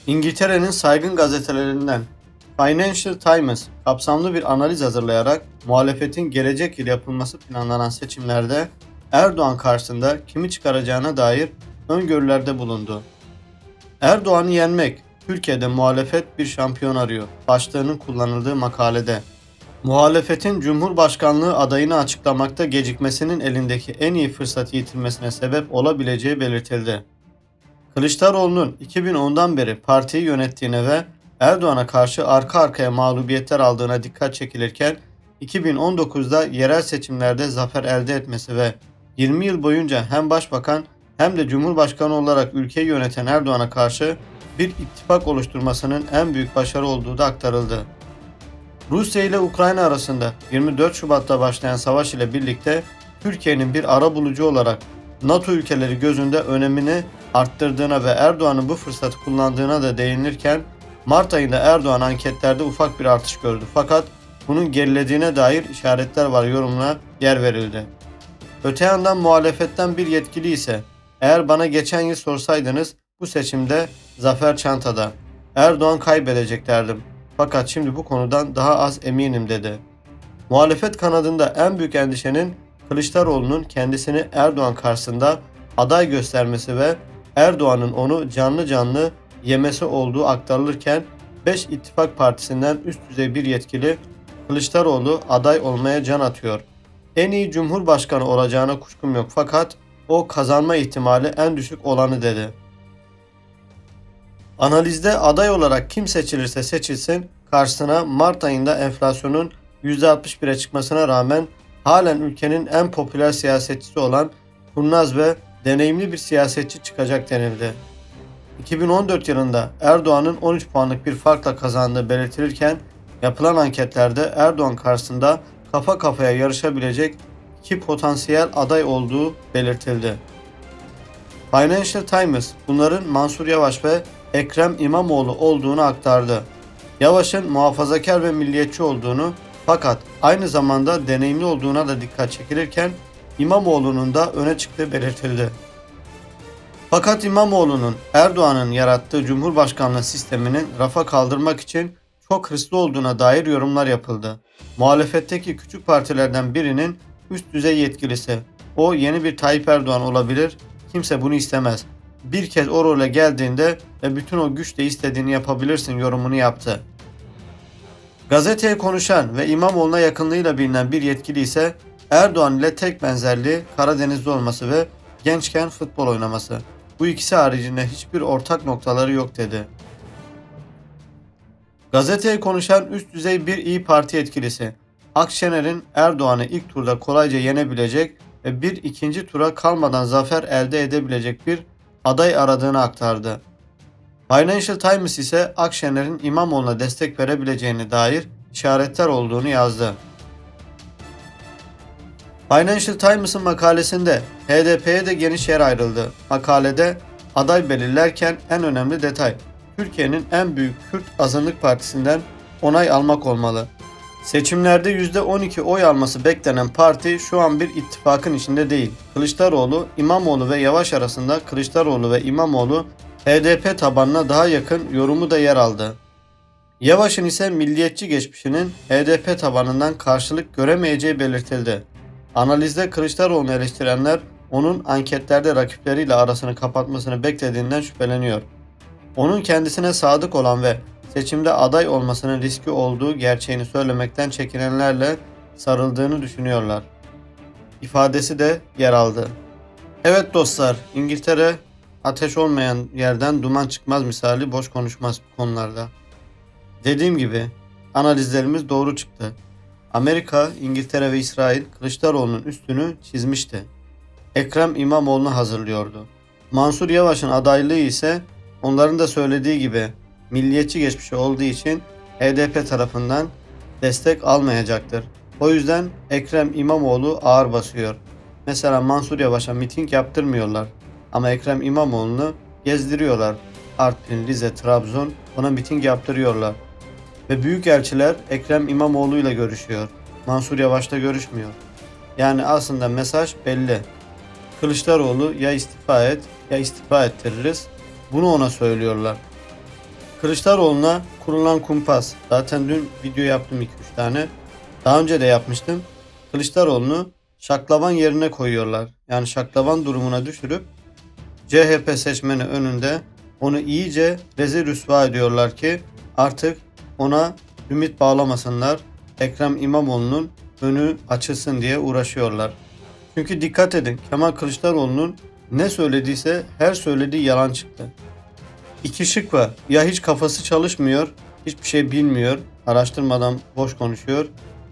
İngiltere'nin saygın gazetelerinden Financial Times kapsamlı bir analiz hazırlayarak muhalefetin gelecek yıl yapılması planlanan seçimlerde Erdoğan karşısında kimi çıkaracağına dair öngörülerde bulundu. Erdoğan'ı yenmek, Türkiye'de muhalefet bir şampiyon arıyor başlığının kullanıldığı makalede, muhalefetin Cumhurbaşkanlığı adayını açıklamakta gecikmesinin elindeki en iyi fırsatı yitirmesine sebep olabileceği belirtildi. Kılıçdaroğlu'nun 2010'dan beri partiyi yönettiğine ve Erdoğan'a karşı arka arkaya mağlubiyetler aldığına dikkat çekilirken 2019'da yerel seçimlerde zafer elde etmesi ve 20 yıl boyunca hem başbakan hem de cumhurbaşkanı olarak ülkeyi yöneten Erdoğan'a karşı bir ittifak oluşturmasının en büyük başarı olduğu da aktarıldı. Rusya ile Ukrayna arasında 24 Şubat'ta başlayan savaş ile birlikte Türkiye'nin bir arabulucu olarak NATO ülkeleri gözünde önemini arttırdığına ve Erdoğan'ın bu fırsatı kullandığına da değinilirken Mart ayında Erdoğan anketlerde ufak bir artış gördü fakat bunun gerilediğine dair işaretler var yorumuna yer verildi. Öte yandan muhalefetten bir yetkili ise eğer bana geçen yıl sorsaydınız bu seçimde zafer çantada, Erdoğan kaybedecek derdim. Fakat şimdi bu konudan daha az eminim dedi. Muhalefet kanadında en büyük endişenin Kılıçdaroğlu'nun kendisini Erdoğan karşısında aday göstermesi ve Erdoğan'ın onu canlı canlı yemesi olduğu aktarılırken 5 ittifak partisinden üst düzey bir yetkili Kılıçdaroğlu aday olmaya can atıyor. En iyi cumhurbaşkanı olacağına kuşkum yok fakat o kazanma ihtimali en düşük olanı dedi. Analizde aday olarak kim seçilirse seçilsin karşısına Mart ayında enflasyonun %61'e çıkmasına rağmen halen ülkenin en popüler siyasetçisi olan kurnaz ve deneyimli bir siyasetçi çıkacak denildi. 2014 yılında Erdoğan'ın 13 puanlık bir farkla kazandığı belirtilirken yapılan anketlerde Erdoğan karşısında kafa kafaya yarışabilecek iki potansiyel aday olduğu belirtildi. Financial Times bunların Mansur Yavaş ve Ekrem İmamoğlu olduğunu aktardı. Yavaş'ın muhafazakar ve milliyetçi olduğunu fakat aynı zamanda deneyimli olduğuna da dikkat çekilirken İmamoğlu'nun da öne çıktığı belirtildi. Fakat İmamoğlu'nun Erdoğan'ın yarattığı Cumhurbaşkanlığı sisteminin rafa kaldırmak için çok hırslı olduğuna dair yorumlar yapıldı. Muhalefetteki küçük partilerden birinin üst düzey yetkilisi, o yeni bir Tayyip Erdoğan olabilir, kimse bunu istemez. Bir kez o role geldiğinde ve bütün o güçle istediğini yapabilirsin yorumunu yaptı. Gazeteye konuşan ve İmamoğlu'na yakınlığıyla bilinen bir yetkili ise Erdoğan ile tek benzerliği Karadenizli olması ve gençken futbol oynaması. Bu ikisi haricinde hiçbir ortak noktaları yok dedi. Gazeteye konuşan üst düzey bir İYİ Parti yetkilisi, Akşener'in Erdoğan'ı ilk turda kolayca yenebilecek ve bir ikinci tura kalmadan zafer elde edebilecek bir aday aradığını aktardı. Financial Times ise Akşener'in İmamoğlu'na destek verebileceğine dair işaretler olduğunu yazdı. Financial Times'ın makalesinde HDP'ye de geniş yer ayrıldı. Makalede aday belirlerken en önemli detay Türkiye'nin en büyük Kürt azınlık partisinden onay almak olmalı. Seçimlerde %12 oy alması beklenen parti şu an bir ittifakın içinde değil. Kılıçdaroğlu, İmamoğlu ve Yavaş arasında Kılıçdaroğlu ve İmamoğlu HDP tabanına daha yakın yorumu da yer aldı. Yavaş'ın ise milliyetçi geçmişinin HDP tabanından karşılık göremeyeceği belirtildi. Analizde Kılıçdaroğlu'nu eleştirenler onun anketlerde rakipleriyle arasını kapatmasını beklediğinden şüpheleniyor. Onun kendisine sadık olan ve seçimde aday olmasının riski olduğu gerçeğini söylemekten çekinenlerle sarıldığını düşünüyorlar. İfadesi de yer aldı. Evet dostlar, İngiltere ateş olmayan yerden duman çıkmaz misali boş konuşmaz bu konularda. Dediğim gibi analizlerimiz doğru çıktı. Amerika, İngiltere ve İsrail Kılıçdaroğlu'nun üstünü çizmişti. Ekrem İmamoğlu'nu hazırlıyordu. Mansur Yavaş'ın adaylığı ise onların da söylediği gibi milliyetçi geçmişi olduğu için HDP tarafından destek almayacaktır. O yüzden Ekrem İmamoğlu ağır basıyor. Mesela Mansur Yavaş'a miting yaptırmıyorlar ama Ekrem İmamoğlu'nu gezdiriyorlar. Artvin, Rize, Trabzon ona miting yaptırıyorlar. Ve büyükelçiler Ekrem İmamoğlu ile görüşüyor. Mansur Yavaş'la görüşmüyor. Yani aslında mesaj belli. Kılıçdaroğlu ya istifa et ya istifa ettiririz. Bunu ona söylüyorlar. Kılıçdaroğlu'na kurulan kumpas. Zaten dün video yaptım 2-3 tane. Daha önce de yapmıştım. Kılıçdaroğlu'nu şaklaban yerine koyuyorlar. Yani şaklaban durumuna düşürüp CHP seçmeni önünde onu iyice rezil rüsva ediyorlar ki artık ona ümit bağlamasınlar. Ekrem İmamoğlu'nun önü açılsın diye uğraşıyorlar. Çünkü dikkat edin, Kemal Kılıçdaroğlu'nun ne söylediyse her söylediği yalan çıktı. İki şık var. Ya hiç kafası çalışmıyor, hiçbir şey bilmiyor, araştırmadan boş konuşuyor.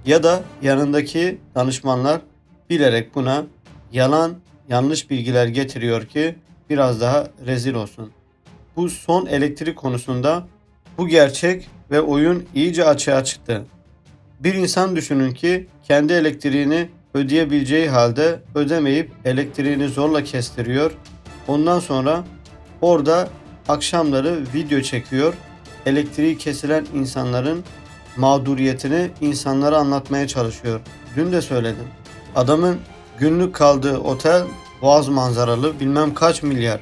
Ya da yanındaki danışmanlar bilerek buna yalan, yanlış bilgiler getiriyor ki biraz daha rezil olsun. Bu son elektrik konusunda bu gerçek ve oyun iyice açığa çıktı. Bir insan düşünün ki kendi elektriğini ödeyebileceği halde ödemeyip elektriğini zorla kestiriyor. Ondan sonra orada akşamları video çekiyor. Elektriği kesilen insanların mağduriyetini insanlara anlatmaya çalışıyor. Dün de söyledim. Adamın günlük kaldığı otel Boğaz manzaralı bilmem kaç milyar.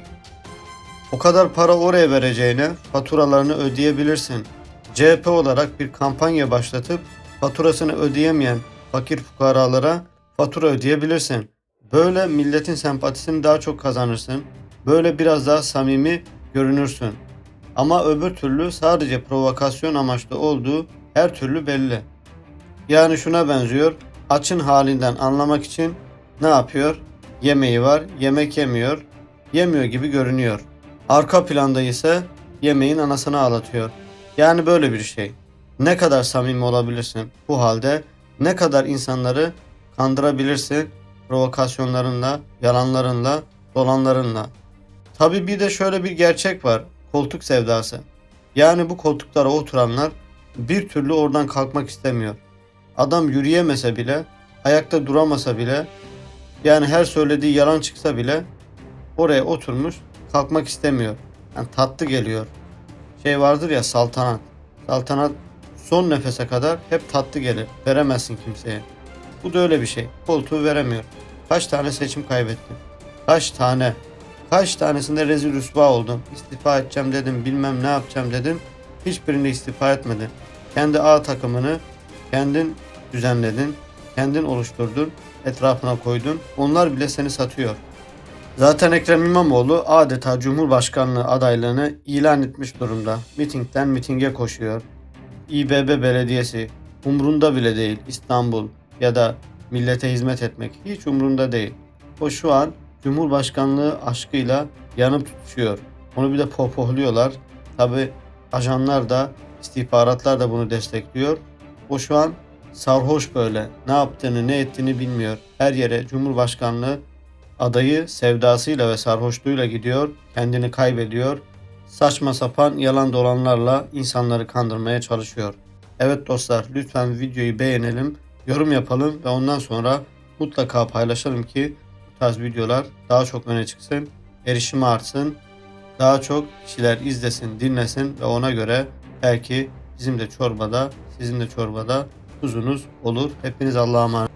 O kadar para oraya vereceğine faturalarını ödeyebilirsin. CHP olarak bir kampanya başlatıp faturasını ödeyemeyen fakir fukaralara fatura ödeyebilirsin. Böyle milletin sempatisini daha çok kazanırsın. Böyle biraz daha samimi görünürsün. Ama öbür türlü sadece provokasyon amaçlı olduğu her türlü belli. Yani şuna benziyor. Açın halinden anlamak için ne yapıyor? Yemeği var, yemek yemiyor. Yemiyor gibi görünüyor. Arka planda ise yemeğin anasını ağlatıyor. Yani böyle bir şey. Ne kadar samimi olabilirsin bu halde, ne kadar insanları kandırabilirsin provokasyonlarınla, yalanlarınla, dolanlarınla. Tabii bir de şöyle bir gerçek var. Koltuk sevdası. Yani bu koltuklara oturanlar bir türlü oradan kalkmak istemiyor. Adam yürüyemese bile, ayakta duramasa bile, yani her söylediği yalan çıksa bile oraya oturmuş kalkmak istemiyor. Yani tatlı geliyor. Şey vardır ya, saltanat. Saltanat son nefese kadar hep tatlı gelir. Veremezsin kimseye. Bu da öyle bir şey. Koltuğu veremiyor. Kaç tane seçim kaybettim. Kaç tane. Kaç tanesinde rezil rüsva oldum. İstifa edeceğim dedim. Bilmem ne yapacağım dedim. Hiçbirinde istifa etmedin. Kendi A takımını kendin düzenledin. Kendin oluşturdun. Etrafına koydun. Onlar bile seni satıyor. Zaten Ekrem İmamoğlu adeta Cumhurbaşkanlığı adaylığını ilan etmiş durumda. Mitingden mitinge koşuyor. İBB Belediyesi umrunda bile değil. İstanbul ya da millete hizmet etmek hiç umrunda değil. O şu an Cumhurbaşkanlığı aşkıyla yanıp tutuşuyor. Onu bir de pohpohluyorlar. Tabi ajanlar da, istihbaratlar da bunu destekliyor. O şu an sarhoş böyle. Ne yaptığını ne ettiğini bilmiyor. Her yere Cumhurbaşkanlığı adayı sevdasıyla ve sarhoşluğuyla gidiyor. Kendini kaybediyor. Saçma sapan yalan dolanlarla insanları kandırmaya çalışıyor. Evet dostlar, lütfen videoyu beğenelim, yorum yapalım ve ondan sonra mutlaka paylaşalım ki bu tarz videolar daha çok öne çıksın, erişimi artsın, daha çok kişiler izlesin, dinlesin ve ona göre belki bizim de çorbada, sizin de çorbada tuzunuz olur. Hepiniz Allah'a emanet.